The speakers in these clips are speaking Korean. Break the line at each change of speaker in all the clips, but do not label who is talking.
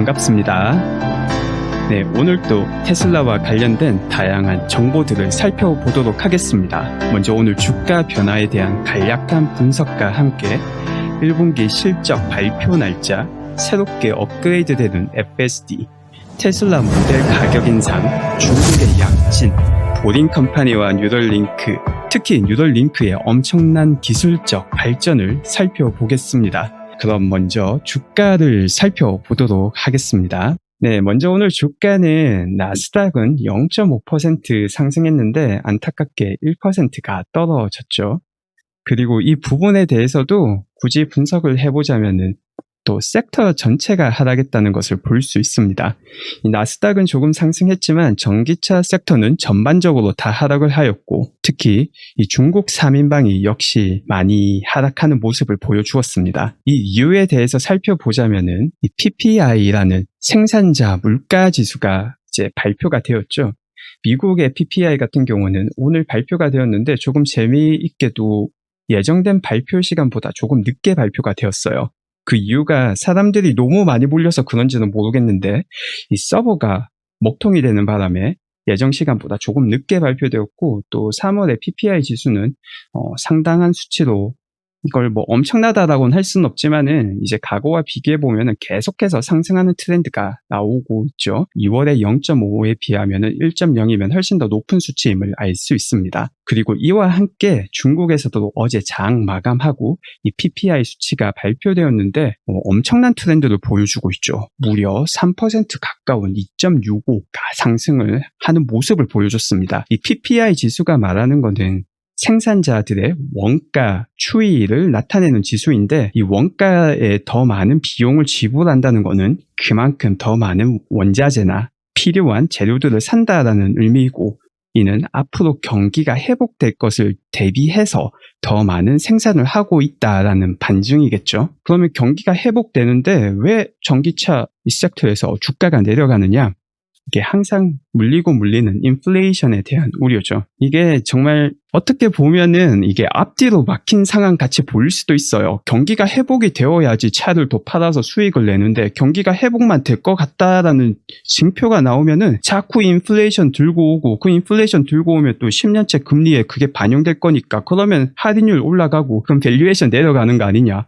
반갑습니다. 네, 오늘도 테슬라와 관련된 다양한 정보들을 살펴보도록 하겠습니다. 먼저 오늘 주가 변화에 대한 간략한 분석과 함께 1분기 실적 발표 날짜, 새롭게 업그레이드되는 FSD, 테슬라 모델 가격 인상, 중국의 약진, 보링 컴퍼니와 뉴럴링크, 특히 뉴럴링크의 엄청난 기술적 발전을 살펴보겠습니다. 그럼 먼저 주가를 살펴보도록 하겠습니다. 네, 먼저 오늘 주가는 나스닥은 0.5% 상승했는데 안타깝게 1%가 떨어졌죠. 그리고 이 부분에 대해서도 굳이 분석을 해보자면은 또 섹터 전체가 하락했다는 것을 볼 수 있습니다. 이 나스닥은 조금 상승했지만 전기차 섹터는 전반적으로 다 하락을 하였고, 특히 이 중국 3인방이 역시 많이 하락하는 모습을 보여주었습니다. 이 이유에 대해서 살펴보자면은 이 PPI라는 생산자 물가 지수가 이제 발표가 되었죠. 미국의 PPI 같은 경우는 오늘 발표가 되었는데 조금 재미있게도 예정된 발표 시간보다 조금 늦게 발표가 되었어요. 그 이유가 사람들이 너무 많이 몰려서 그런지는 모르겠는데 이 서버가 먹통이 되는 바람에 예정 시간보다 조금 늦게 발표되었고, 또 3월의 PPI 지수는 상당한 수치로, 이걸 뭐 엄청나다라고는 할 수는 없지만은 이제 과거와 비교해 보면은 계속해서 상승하는 트렌드가 나오고 있죠. 2월에 0.5에 비하면은 1.0이면 훨씬 더 높은 수치임을 알 수 있습니다. 그리고 이와 함께 중국에서도 어제 장 마감하고 이 PPI 수치가 발표되었는데 엄청난 트렌드를 보여주고 있죠. 무려 3% 가까운 2.65가 상승을 하는 모습을 보여줬습니다. 이 PPI 지수가 말하는 것은 생산자들의 원가 추이를 나타내는 지수인데, 이 원가에 더 많은 비용을 지불한다는 것은 그만큼 더 많은 원자재나 필요한 재료들을 산다라는 의미이고, 이는 앞으로 경기가 회복될 것을 대비해서 더 많은 생산을 하고 있다라는 반증이겠죠. 그러면 경기가 회복되는데 왜 전기차 이 섹터에서 주가가 내려가느냐? 이게 항상 물리는 인플레이션에 대한 우려죠. 이게 정말 어떻게 보면은 이게 앞뒤로 막힌 상황 같이 보일 수도 있어요. 경기가 회복이 되어야지 차를 더 팔아서 수익을 내는데 경기가 회복만 될 것 같다라는 징표가 나오면은 자꾸 인플레이션 들고 오고, 그 인플레이션 들고 오면 또 10년째 금리에 그게 반영될 거니까 그러면 할인율 올라가고 그럼 밸류에이션 내려가는 거 아니냐.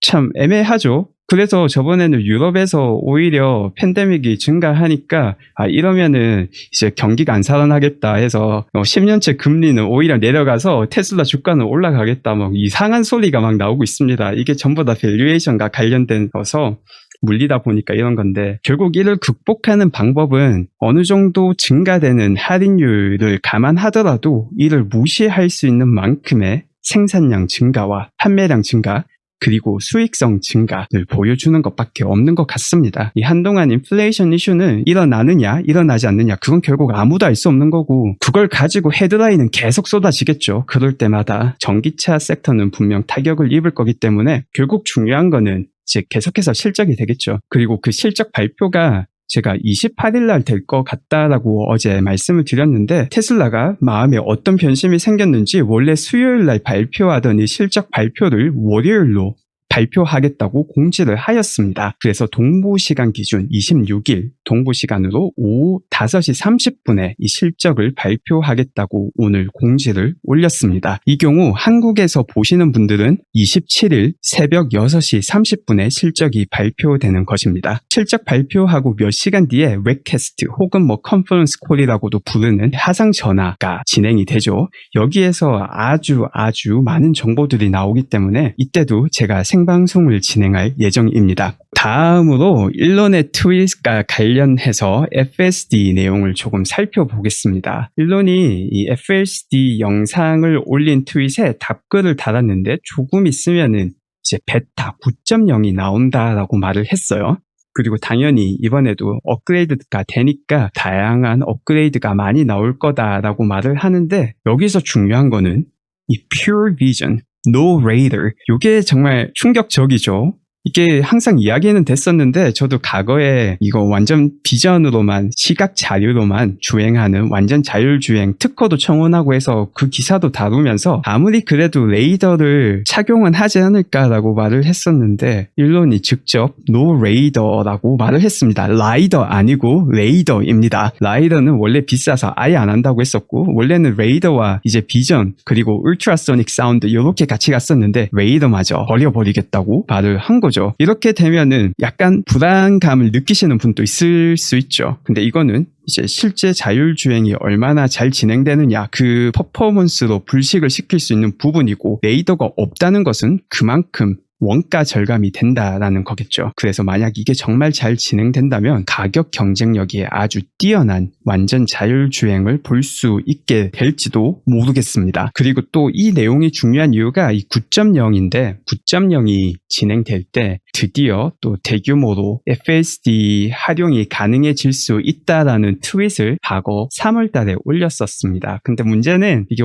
참 애매하죠. 그래서 저번에는 유럽에서 오히려 팬데믹이 증가하니까 이러면은 이제 경기가 안 살아나겠다 해서 10년째 금리는 오히려 내려가서 테슬라 주가는 올라가겠다, 뭐 이상한 소리가 막 나오고 있습니다. 이게 전부 다 밸류에이션과 관련된 거서 물리다 보니까 이런 건데, 결국 이를 극복하는 방법은 어느 정도 증가되는 할인율을 감안하더라도 이를 무시할 수 있는 만큼의 생산량 증가와 판매량 증가, 그리고 수익성 증가를 보여주는 것밖에 없는 것 같습니다. 이 한동안 인플레이션 이슈는 일어나느냐 일어나지 않느냐, 그건 결국 아무도 알 수 없는 거고, 그걸 가지고 헤드라인은 계속 쏟아지겠죠. 그럴 때마다 전기차 섹터는 분명 타격을 입을 거기 때문에 결국 중요한 거는 이제 계속해서 실적이 되겠죠. 그리고 그 실적 발표가 제가 28일 날 될 것 같다라고 어제 말씀을 드렸는데, 테슬라가 마음에 어떤 변심이 생겼는지 원래 수요일 날 발표하던 이 실적 발표를 월요일로 발표하겠다고 공지를 하였습니다. 그래서 동부시간 기준 26일 동부시간으로 오후 5시 30분에 이 실적을 발표하겠다고 오늘 공지를 올렸습니다. 이 경우 한국에서 보시는 분들은 27일 새벽 6시 30분에 실적이 발표되는 것입니다. 실적 발표하고 몇 시간 뒤에 웹캐스트 혹은 뭐 컨퍼런스 콜이라고도 부르는 화상 전화가 진행이 되죠. 여기에서 아주 많은 정보들이 나오기 때문에 이때도 제가 생방송을 진행할 예정입니다. 다음으로 일론의 트윗과 관련해서 FSD 내용을 조금 살펴보겠습니다. 일론이 이 FSD 영상을 올린 트윗에 답글을 달았는데 조금 있으면은 이제 베타 9.0이 나온다라고 말을 했어요. 그리고 당연히 이번에도 업그레이드가 되니까 다양한 업그레이드가 많이 나올 거다라고 말을 하는데, 여기서 중요한 거는 이 Pure Vision, No Radar, 이게 정말 충격적이죠. 이게 항상 이야기는 됐었는데 저도 과거에 이거 완전 비전으로만 시각 자료로만 주행하는 완전 자율주행 특허도 청원하고 해서 그 기사도 다루면서 아무리 그래도 레이더를 착용은 하지 않을까라고 말을 했었는데 일론이 직접 노 레이더라고 말을 했습니다. 라이더 아니고 레이더입니다. 라이더는 원래 비싸서 아예 안 한다고 했었고 원래는 레이더와 이제 비전 그리고 울트라소닉 사운드 이렇게 같이 갔었는데 레이더마저 버려버리겠다고 말을 한 거죠. 이렇게 되면은 약간 불안감을 느끼시는 분도 있을 수 있죠. 근데 이거는 이제 실제 자율주행이 얼마나 잘 진행되느냐 그 퍼포먼스로 불식을 시킬 수 있는 부분이고 레이더가 없다는 것은 그만큼 원가 절감이 된다라는 거겠죠. 그래서 만약 이게 정말 잘 진행된다면 가격 경쟁력이 아주 뛰어난 완전 자율주행을 볼 수 있게 될지도 모르겠습니다. 그리고 또 이 내용이 중요한 이유가 이 9.0인데 9.0이 진행될 때 드디어 또 대규모로 FSD 활용이 가능해질 수 있다라는 트윗을 과거 3월 달에 올렸었습니다. 근데 문제는 이게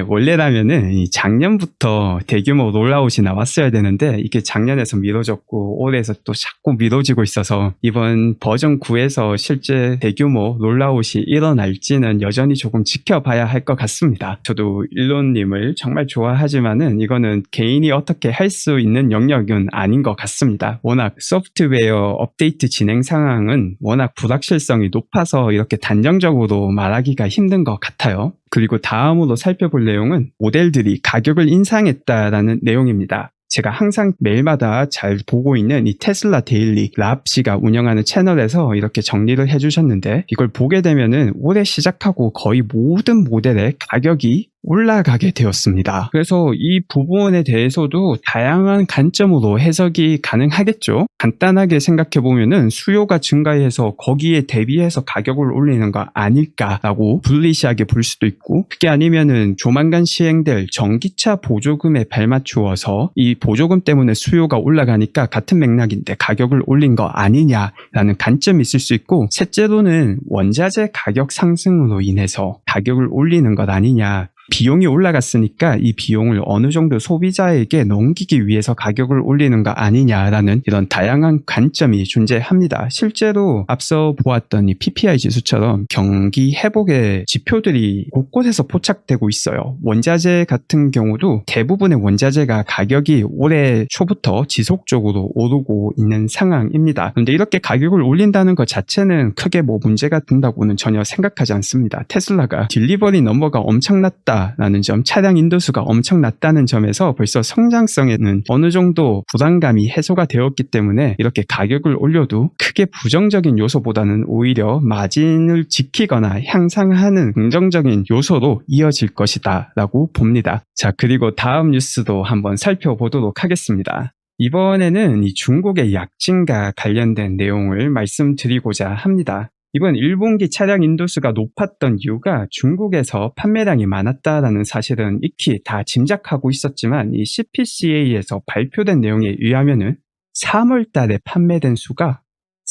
원래라면은 이 작년부터 대규모 롤아웃이 나왔어야 되는데 이게 작년에서 미뤄졌고 올해에서 또 자꾸 미뤄지고 있어서 이번 버전 9에서 실제 대규모 롤아웃이 일어날지는 여전히 조금 지켜봐야 할 것 같습니다. 저도 일론님을 정말 좋아하지만은 이거는 개인이 어떻게 할 수 있는 영역은 아닌 것 같습니다. 워낙 소프트웨어 업데이트 진행 상황은 워낙 불확실성이 높아서 이렇게 단정적으로 말하기가 힘든 것 같아요. 그리고 다음으로 살펴볼 내용은 모델들이 가격을 인상했다라는 내용입니다. 제가 항상 매일마다 잘 보고 있는 이 테슬라 데일리 랍 씨가 운영하는 채널에서 이렇게 정리를 해주셨는데 이걸 보게 되면은 올해 시작하고 거의 모든 모델의 가격이 올라가게 되었습니다. 그래서 이 부분에 대해서도 다양한 관점으로 해석이 가능하겠죠. 간단하게 생각해보면은 수요가 증가해서 거기에 대비해서 가격을 올리는 거 아닐까라고 불리시하게 볼 수도 있고 그게 아니면은 조만간 시행될 전기차 보조금에 발맞추어서 이 보조금 때문에 수요가 올라가니까 같은 맥락인데 가격을 올린 거 아니냐라는 관점이 있을 수 있고 셋째로는 원자재 가격 상승으로 인해서 가격을 올리는 것 아니냐 비용이 올라갔으니까 이 비용을 어느 정도 소비자에게 넘기기 위해서 가격을 올리는 거 아니냐라는 이런 다양한 관점이 존재합니다. 실제로 앞서 보았던 이 PPI 지수처럼 경기 회복의 지표들이 곳곳에서 포착되고 있어요. 원자재 같은 경우도 대부분의 원자재가 가격이 올해 초부터 지속적으로 오르고 있는 상황입니다. 그런데 이렇게 가격을 올린다는 것 자체는 크게 뭐 문제가 된다고는 전혀 생각하지 않습니다. 테슬라가 딜리버리 넘버가 엄청났다 라는 점, 차량 인도수가 엄청 낮다는 점에서 벌써 성장성에는 어느 정도 부담감이 해소가 되었기 때문에 이렇게 가격을 올려도 크게 부정적인 요소보다는 오히려 마진을 지키거나 향상하는 긍정적인 요소로 이어질 것이다 라고 봅니다. 자, 그리고 다음 뉴스도 한번 살펴보도록 하겠습니다. 이번에는 이 중국의 약진과 관련된 내용을 말씀드리고자 합니다. 이번 1분기 차량 인도수가 높았던 이유가 중국에서 판매량이 많았다라는 사실은 익히 다 짐작하고 있었지만 이 CPCA에서 발표된 내용에 의하면은 3월 달에 판매된 수가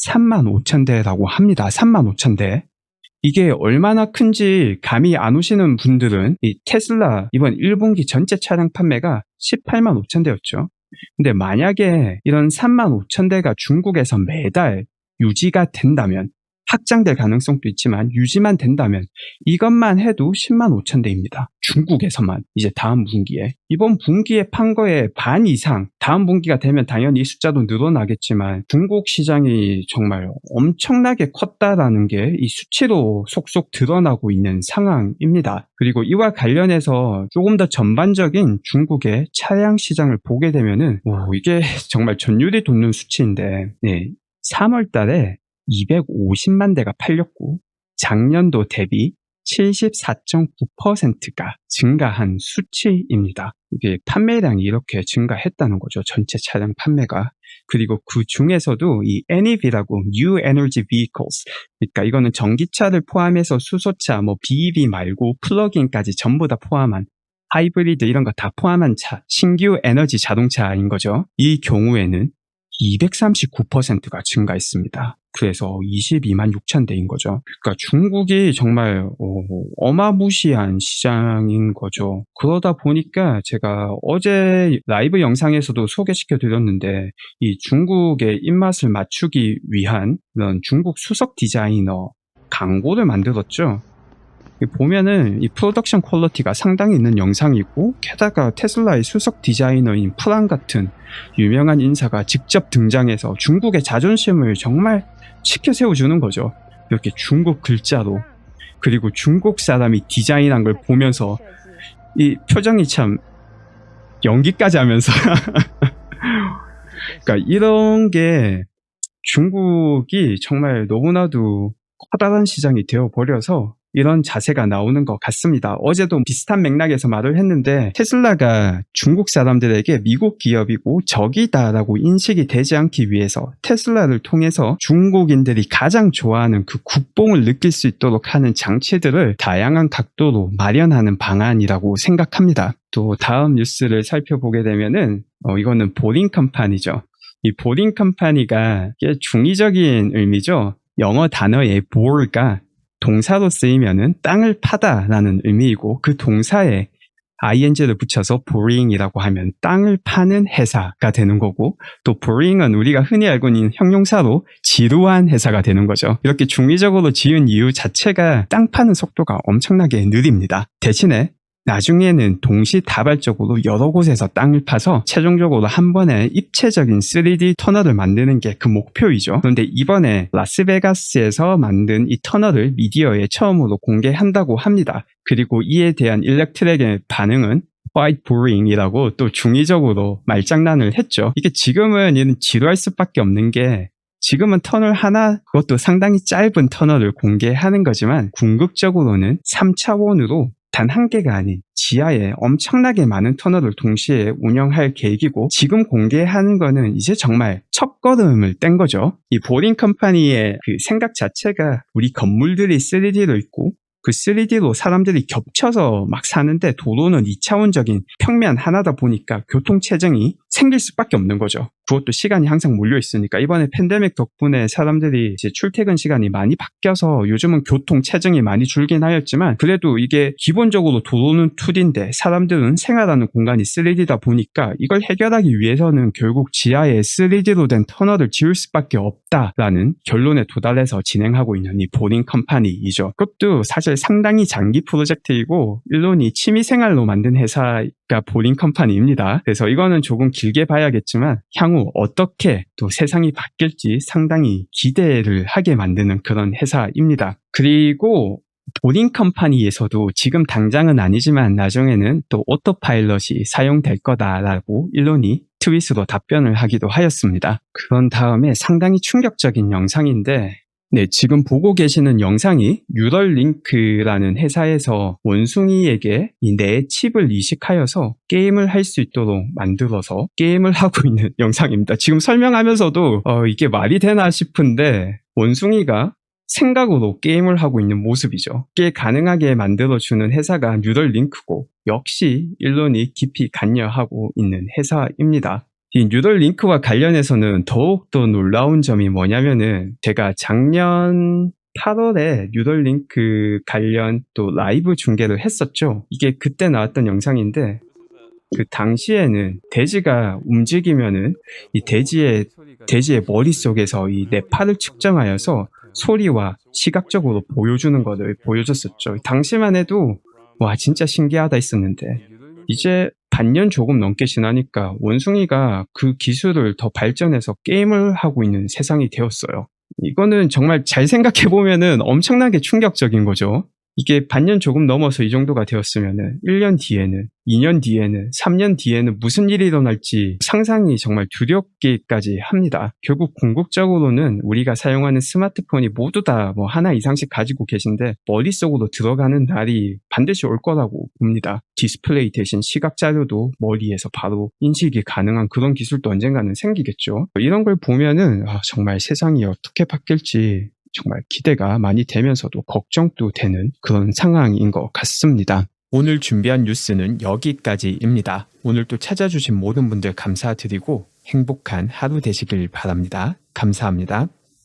35,000대라고 합니다. 35,000대. 이게 얼마나 큰지 감이 안 오시는 분들은 이 테슬라 이번 1분기 전체 차량 판매가 185,000대였죠. 근데 만약에 이런 35,000대가 중국에서 매달 유지가 된다면 확장될 가능성도 있지만 유지만 된다면 이것만 해도 105,000대입니다. 중국에서만 이제 다음 분기에 이번 분기에 판 거의 반 이상 다음 분기가 되면 당연히 이 숫자도 늘어나겠지만 중국 시장이 정말 엄청나게 컸다라는 게 이 수치로 속속 드러나고 있는 상황입니다. 그리고 이와 관련해서 조금 더 전반적인 중국의 차량 시장을 보게 되면은 이게 정말 전율이 돋는 수치인데 3월 달에 250만 대가 팔렸고 작년도 대비 74.9%가 증가한 수치입니다. 이게 판매량이 이렇게 증가했다는 거죠. 전체 차량 판매가. 그리고 그 중에서도 이 NEV라고 New Energy Vehicles, 그러니까 이거는 전기차를 포함해서 수소차, BEV 말고 플러그인까지 전부 다 포함한 하이브리드 이런 거 다 포함한 차, 신규 에너지 자동차인 거죠. 이 경우에는 239%가 증가했습니다. 그래서 22만 6천 대인 거죠. 그러니까 중국이 정말 어마무시한 시장인 거죠. 그러다 보니까 제가 어제 라이브 영상에서도 소개시켜 드렸는데 이 중국의 입맛을 맞추기 위한 그런 중국 수석 디자이너 광고를 만들었죠. 보면은 이 프로덕션 퀄리티가 상당히 있는 영상이고, 게다가 테슬라의 수석 디자이너인 프랑 같은 유명한 인사가 직접 등장해서 중국의 자존심을 정말 치켜 세워주는 거죠. 이렇게 중국 글자로. 그리고 중국 사람이 디자인한 걸 보면서 이 표정이 참 연기까지 하면서 그러니까 이런 게 중국이 정말 너무나도 커다란 시장이 되어버려서 이런 자세가 나오는 것 같습니다. 어제도 비슷한 맥락에서 말을 했는데 테슬라가 중국 사람들에게 미국 기업이고 적이다라고 인식이 되지 않기 위해서 테슬라를 통해서 중국인들이 가장 좋아하는 그 국뽕을 느낄 수 있도록 하는 장치들을 다양한 각도로 마련하는 방안이라고 생각합니다. 또 다음 뉴스를 살펴보게 되면은 이거는 보링 컴퍼니죠. 이 보링 컴퍼니가 중의적인 의미죠. 영어 단어의 bore가 동사로 쓰이면은 땅을 파다라는 의미이고, 그 동사에 ing를 붙여서 boring이라고 하면 땅을 파는 회사가 되는 거고, 또 boring은 우리가 흔히 알고 있는 형용사로 지루한 회사가 되는 거죠. 이렇게 중의적으로 지은 이유 자체가 땅 파는 속도가 엄청나게 느립니다. 대신에 나중에는 동시다발적으로 여러 곳에서 땅을 파서 최종적으로 한 번에 입체적인 3D 터널을 만드는 게 그 목표이죠. 그런데 이번에 라스베가스에서 만든 이 터널을 미디어에 처음으로 공개한다고 합니다. 그리고 이에 대한 일렉트릭의 반응은 white boring이라고 또 중의적으로 말장난을 했죠. 이게 지금은 얘는 지루할 수밖에 없는 게, 지금은 터널 하나, 그것도 상당히 짧은 터널을 공개하는 거지만 궁극적으로는 3차원으로 단 한 개가 아닌 지하에 엄청나게 많은 터널을 동시에 운영할 계획이고, 지금 공개하는 거는 이제 정말 첫걸음을 뗀 거죠. 이 보링 컴퍼니의 그 생각 자체가 우리 건물들이 3D로 있고 그 3D로 사람들이 겹쳐서 막 사는데 도로는 2차원적인 평면 하나다 보니까 교통체증이 생길 수밖에 없는 거죠. 그것도 시간이 항상 몰려 있으니까. 이번에 팬데믹 덕분에 사람들이 이제 출퇴근 시간이 많이 바뀌어서 요즘은 교통체증이 많이 줄긴 하였지만, 그래도 이게 기본적으로 도로는 2D인데 사람들은 생활하는 공간이 3D다 보니까 이걸 해결하기 위해서는 결국 지하에 3D로 된 터널을 지을 수밖에 없다라는 결론에 도달해서 진행하고 있는 이 보링 컴퍼니이죠. 그것도 사실 상당히 장기 프로젝트이고 일론이 취미생활로 만든 회사가 보링 컴퍼니입니다. 그래서 이거는 조금 길게 봐야겠지만 향후 어떻게 또 세상이 바뀔지 상당히 기대를 하게 만드는 그런 회사입니다. 그리고 보링 컴퍼니에서도 지금 당장은 아니지만 나중에는 또 오토파일럿이 사용될 거다라고 일론이 트윗으로 답변을 하기도 하였습니다. 그런 다음에 상당히 충격적인 영상인데, 네, 지금 보고 계시는 영상이 뉴럴링크라는 회사에서 원숭이에게 이 뇌 칩을 이식하여서 게임을 할 수 있도록 만들어서 게임을 하고 있는 영상입니다. 지금 설명하면서도 이게 말이 되나 싶은데 원숭이가 생각으로 게임을 하고 있는 모습이죠. 이게 가능하게 만들어주는 회사가 뉴럴링크고, 역시 일론이 깊이 관여하고 있는 회사입니다. 이 뉴럴링크와 관련해서는 더욱더 놀라운 점이 뭐냐면은, 제가 작년 8월에 뉴럴링크 관련 또 라이브 중계를 했었죠. 이게 그때 나왔던 영상인데, 그 당시에는 돼지가 움직이면은 이 돼지의 머릿속에서 이 뇌파를 측정하여서 소리와 시각적으로 보여주는 것을 보여줬었죠. 당시만 해도 와 진짜 신기하다 했었는데, 이제 반년 조금 넘게 지나니까 원숭이가 그 기술을 더 발전해서 게임을 하고 있는 세상이 되었어요. 이거는 정말 잘 생각해보면은 엄청나게 충격적인 거죠. 이게 반년 조금 넘어서 이 정도가 되었으면은 1년 뒤에는, 2년 뒤에는, 3년 뒤에는 무슨 일이 일어날지 상상이 정말 두렵기까지 합니다. 결국 궁극적으로는 우리가 사용하는 스마트폰이 모두 다 뭐 하나 이상씩 가지고 계신데 머릿속으로 들어가는 날이 반드시 올 거라고 봅니다. 디스플레이 대신 시각 자료도 머리에서 바로 인식이 가능한 그런 기술도 언젠가는 생기겠죠. 이런 걸 보면은 정말 세상이 어떻게 바뀔지 정말 기대가 많이 되면서도 걱정도 되는 그런 상황인 것 같습니다. 오늘 준비한 뉴스는 여기까지입니다. 오늘 또 찾아주신 모든 분들 감사드리고 행복한 하루 되시길 바랍니다. 감사합니다.